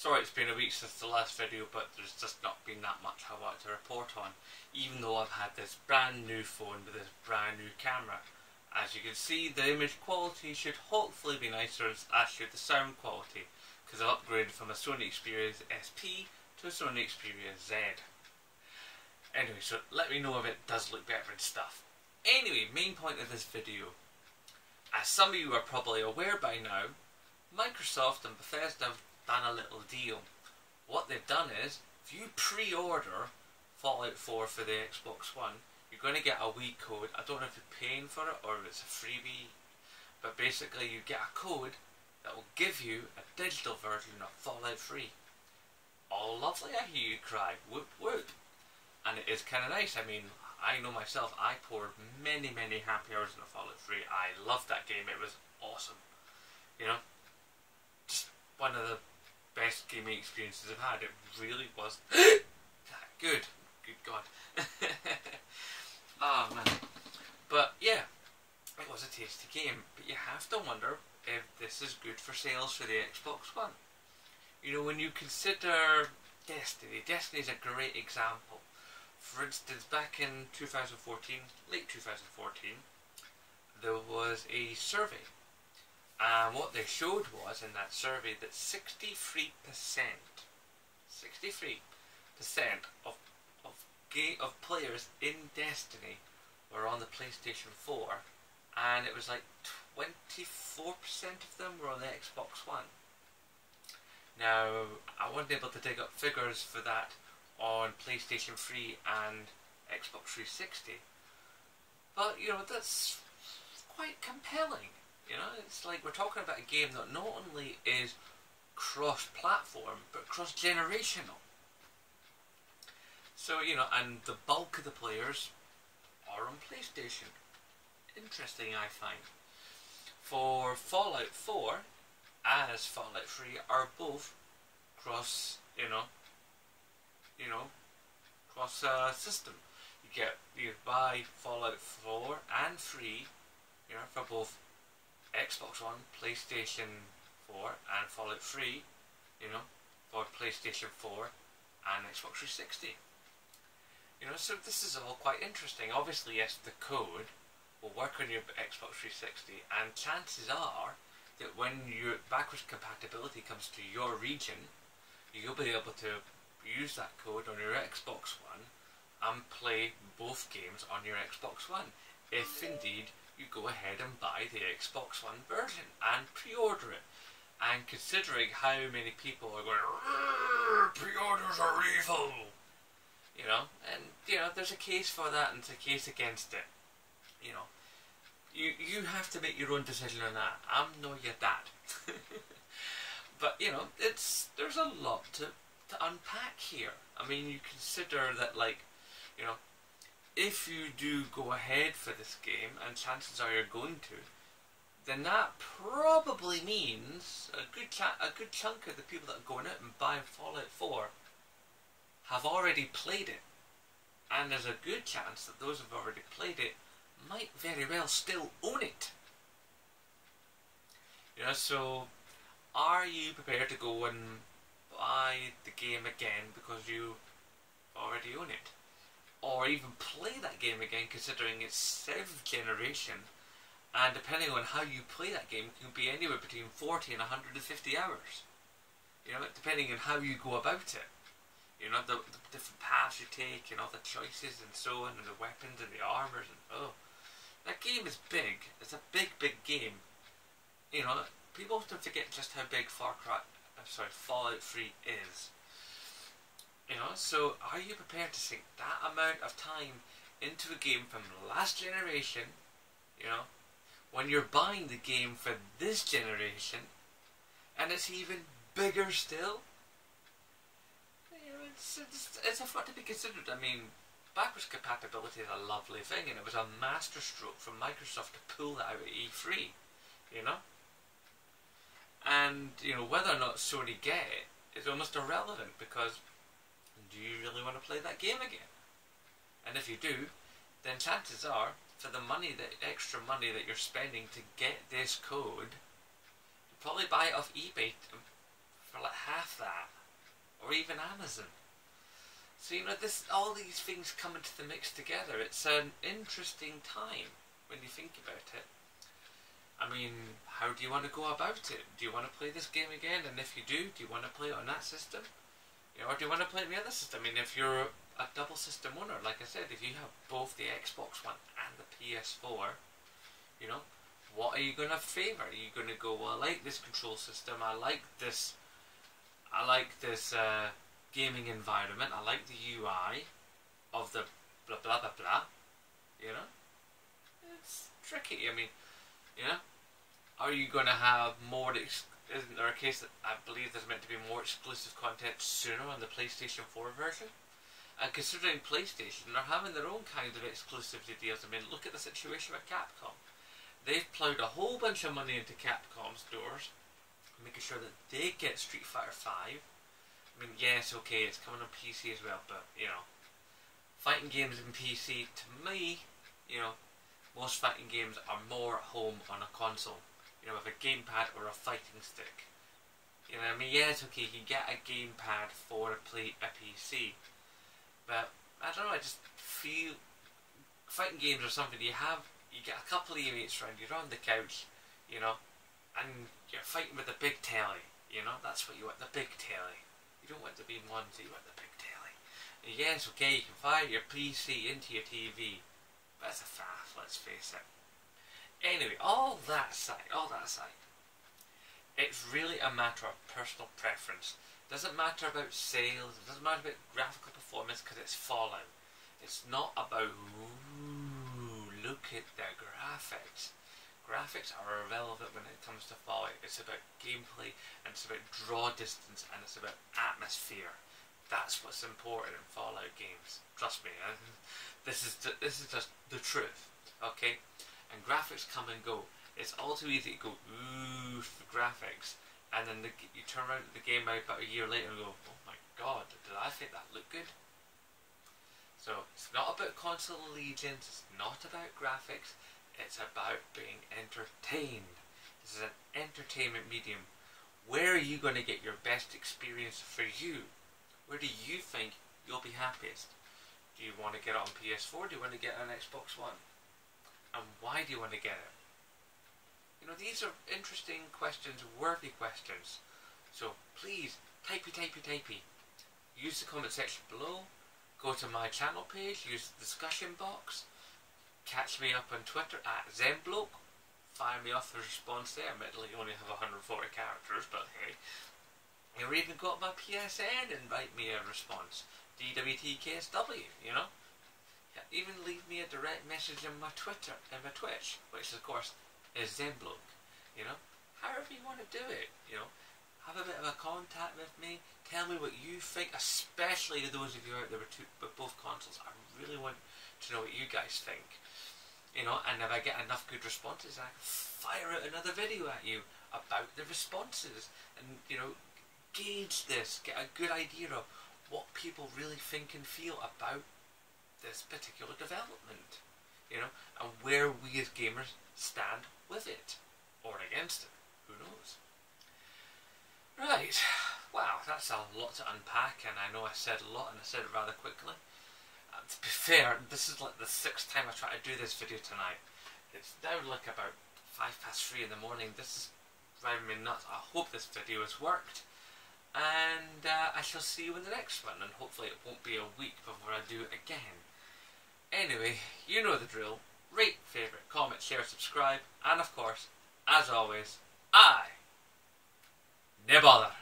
Sorry it's been a week since the last video, but there's just not been that much I wanted to report on, even though I've had this brand new phone with this brand new camera. As you can see, the image quality should hopefully be nicer, as should the sound quality, because I've upgraded from a Sony Xperia SP to a Sony Xperia Z. Anyway, so let me know if it does look better and stuff. Anyway, main point of this video. As some of you are probably aware by now, Microsoft and Bethesda have done a little deal. What they've done is, if you pre-order Fallout 4 for the Xbox One, you're going to get a Wii code. I don't know if you're paying for it or if it's a freebie, but basically you get a code that will give you a digital version of Fallout 3. Oh lovely, I hear you cry, whoop whoop. And it is kind of nice. I mean, I know myself, I poured many happy hours into Fallout 3. I loved that game, it was awesome. You know, just one of the best gaming experiences I've had. It really was good. Good God. Oh man. But yeah, it was a tasty game. But you have to wonder if this is good for sales for the Xbox One. You know, when you consider Destiny, Destiny is a great example. For instance, back in 2014, late 2014, there was a survey. And what they showed was in that survey that 63% of players in Destiny were on the PlayStation 4, and it was like 24% of them were on the Xbox One. Now, I wasn't able to dig up figures for that on PlayStation 3 and Xbox 360, but you know, that's quite compelling. You know, it's like we're talking about a game that not only is cross-platform, but cross-generational. So, you know, and the bulk of the players are on PlayStation. Interesting, I find. For Fallout 4 as Fallout 3 are both cross, cross system. You buy Fallout 4 and 3, you know, for both Xbox One, PlayStation 4 and Fallout 3, you know, for PlayStation 4 and Xbox 360. You know, so this is all quite interesting. Obviously, yes, the code will work on your Xbox 360, and chances are that when your backwards compatibility comes to your region, you'll be able to use that code on your Xbox One and play both games on your Xbox One, if indeed you go ahead and buy the Xbox One version and pre-order it. And considering how many people are going, pre-orders are evil, you know, and you know, there's a case for that and there's a case against it. You know, you have to make your own decision on that. I'm no your dad. But you know, there's a lot to unpack here. I mean, you consider that, like, you know, if you do go ahead for this game, and chances are you're going to, then that probably means a good chunk of the people that are going out and buying Fallout 4 have already played it. And there's a good chance that those who have already played it might very well still own it. You know, so are you prepared to go and buy the game again because you already own it? Or even play that game again, considering it's 7th generation, and depending on how you play that game, it can be anywhere between 40 and 150 hours. You know, depending on how you go about it. You know, the different paths you take, and all the choices and so on, and the weapons and the armors, and oh, that game is big. It's a big game. You know, people often forget just how big Fallout 3 is. You know, so are you prepared to sink that amount of time into a game from the last generation, you know, when you're buying the game for this generation, and it's even bigger still? You know, it's a lot to be considered. I mean, backwards compatibility is a lovely thing, and it was a masterstroke from Microsoft to pull that out at E3, you know? And, you know, whether or not Sony get it is almost irrelevant, because do you really want to play that game again? And if you do, then chances are, for the extra money that you're spending to get this code, you'll probably buy it off eBay for like half that, or even Amazon. So all these things come into the mix together. It's an interesting time when you think about it. I mean, how do you want to go about it? Do you want to play this game again? And if you do you want to play it on that system? Or do you want to play it on the other system? I mean, if you're a double system owner, like I said, if you have both the Xbox One and the PS4, what are you going to favour? Are you going to go, well, I like this control system, I like this gaming environment, I like the UI of the blah blah blah blah, It's tricky. I mean, are you going to have more, isn't there a case that I believe there's meant to be more exclusive content sooner on the PlayStation 4 version? And considering PlayStation are having their own kind of exclusivity deals, I mean, look at the situation with Capcom. They've ploughed a whole bunch of money into Capcom's doors, making sure that they get Street Fighter 5. I mean, yes, okay, it's coming on PC as well, but, fighting games in PC, to me, most fighting games are more at home on a console, with a gamepad or a fighting stick. I mean, yes, okay, you can get a gamepad for a PC, but, I don't know, I just feel fighting games are something you get a couple of your mates around, you're on the couch, and you're fighting with a big telly, that's what you want, the big telly. You don't want the beam ones, you want the big telly. And yes, okay, you can fire your PC into your TV, but it's a faff, let's face it. Anyway, all that aside, it's really a matter of personal preference. It doesn't matter about sales, it doesn't matter about graphical performance, because it's Fallout. It's not about, ooh, look at the graphics. Graphics are irrelevant when it comes to Fallout. It's about gameplay, and it's about draw distance, and it's about atmosphere. That's what's important in Fallout games. Trust me, this is just the truth, okay? And graphics come and go. It's all too easy to go, ooh, for graphics, and then you turn around to the game about a year later and go, oh my god, did I think that looked good? So, it's not about console allegiance, it's not about graphics, it's about being entertained. This is an entertainment medium. Where are you going to get your best experience for you? Where do you think you'll be happiest? Do you want to get it on PS4? Do you want to get it on Xbox One? And why do you want to get it? These are interesting questions, worthy questions. So please, typey. Use the comment section below. Go to my channel page, use the discussion box. Catch me up on Twitter at ZenBloke. Fire me off the response there. Admittedly, you only have 140 characters, but hey. Or even go to my PSN and write me a response. DWTKSW, Yeah, even leave me a direct message in my Twitter and my Twitch, which of course is ZenBloke. However you want to do it, have a bit of a contact with me. Tell me what you think, especially to those of you out there with both consoles. I really want to know what you guys think. And if I get enough good responses, I can fire out another video at you about the responses, and gauge this, get a good idea of what people really think and feel about this particular development, and where we as gamers stand with it, or against it, who knows. Right, wow, that's a lot to unpack, and I know I said a lot, and I said it rather quickly. To be fair, this is like the 6th time I try to do this video tonight. It's now like about 3:05 in the morning. This is driving me nuts. I hope this video has worked, and I shall see you in the next one, and hopefully it won't be a week before I do it again. Anyway, you know the drill. Rate, favourite, comment, share, subscribe, and of course, as always, I never bother.